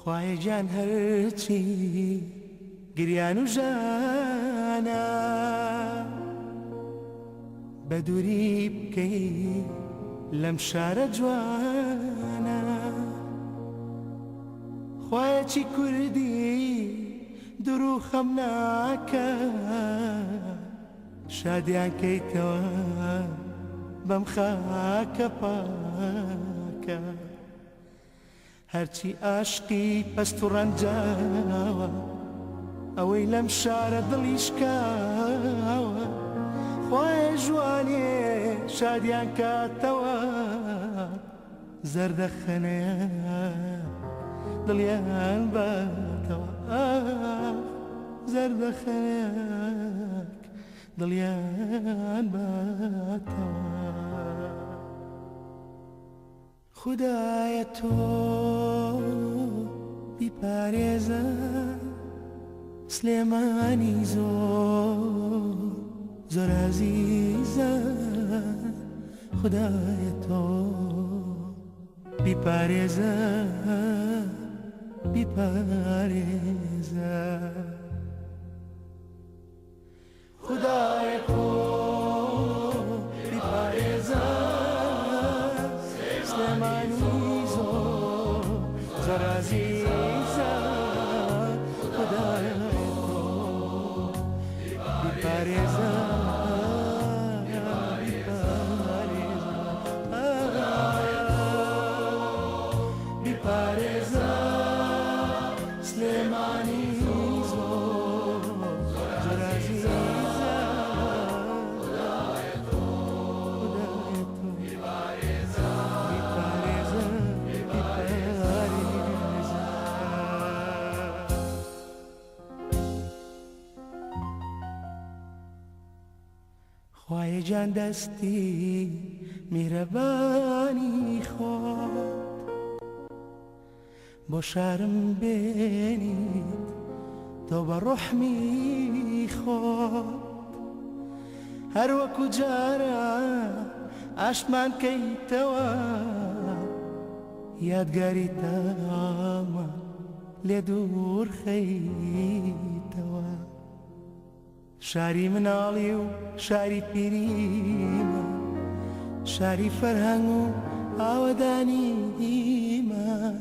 خوای جان هرچی گریان و ژانە بەدووری بکەی لەم شارە جوانە خوایەکی کوردی دوور و خەم ناکە شادیان کەیتەوە بەم خاکە پاکە هەرچی عاشقی پەست و ڕەنجاوە ئەوەی لەم شارە دڵی شکاوە خوای جوانێ شادیان کاتەوە زەردەخەنەیە دڵیان باتەوە زەردەخەنەیەک دڵیان باتەوە خودایە تۆ بیپارێزە سلێمانی زۆر عزیزە خودایە تۆ بیپارێزە خودایە تۆ بیپارێزە سلێمانی زۆر عزیزە خودایە بیپارێزە بیپارێزە سلێمانی زۆر عزیزە خودایە تۆ بیپارێزە خوای جان دەستی میرەبانی خۆت بۆ شارم بێنیت تۆ بە ڕوحمی خۆت هەر وەکو جاران ئاشتمان کەیتەوە یادگاری تامە لێ دوور خەیتەوە شاری مناڵی و شاری پیریمە شاری فەرهەنگ و ئاوەدانیمان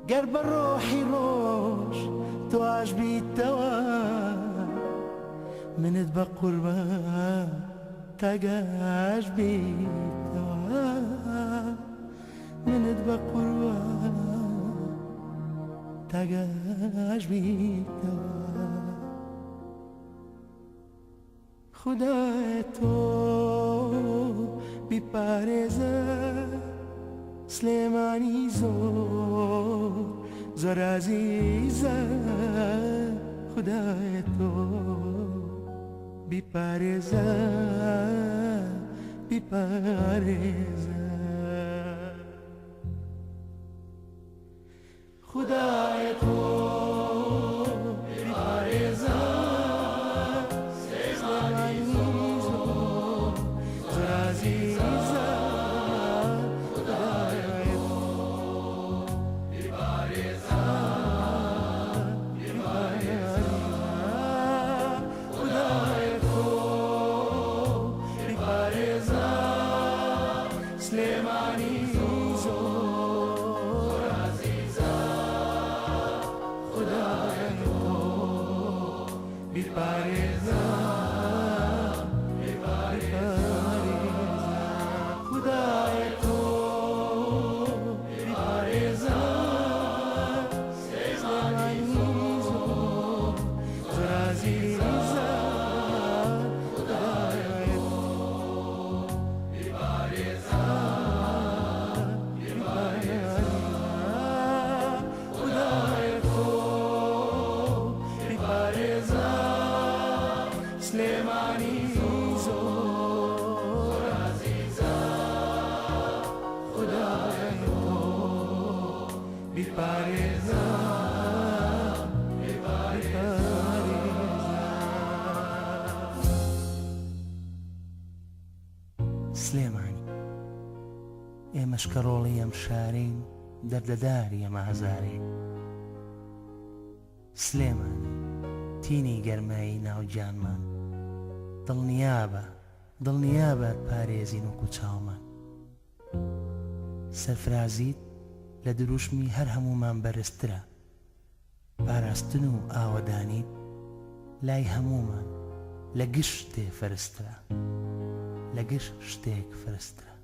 گەر بە ڕۆحی ڕۆژ تۆش بیتەوە منت بە قوربان تاگاش بیتەوە منت بە قوربان تاگاش بیتەوە خودایە تۆ بیپارێزە سلێمانی زۆر عزیزە خودایە تۆ بیپارێزە خودایە تۆ بیپارێزە سلێمانی زۆر عزیزە خودایە تۆ بیپارێزە خودایە تۆ بیپارێزە سلێمانی زۆر عزیزە سلێمانی زۆر عزیزە خودایە تۆ بیپارێزە سلێمانی ئێمەش کە ڕۆڵی ئەم شارین دەردەداری ئەمە هەزارێ. سلێمان تینی گەرمایی ناوگیانمان، دڵنیابە پارێزین وەکو چاومان. سەرفرازیت لە دروشمی هەر هەمومان بەرزترە، پاراستن و ئاوەدانیت لای هەمومان لە گشت شتێک فەرسترە.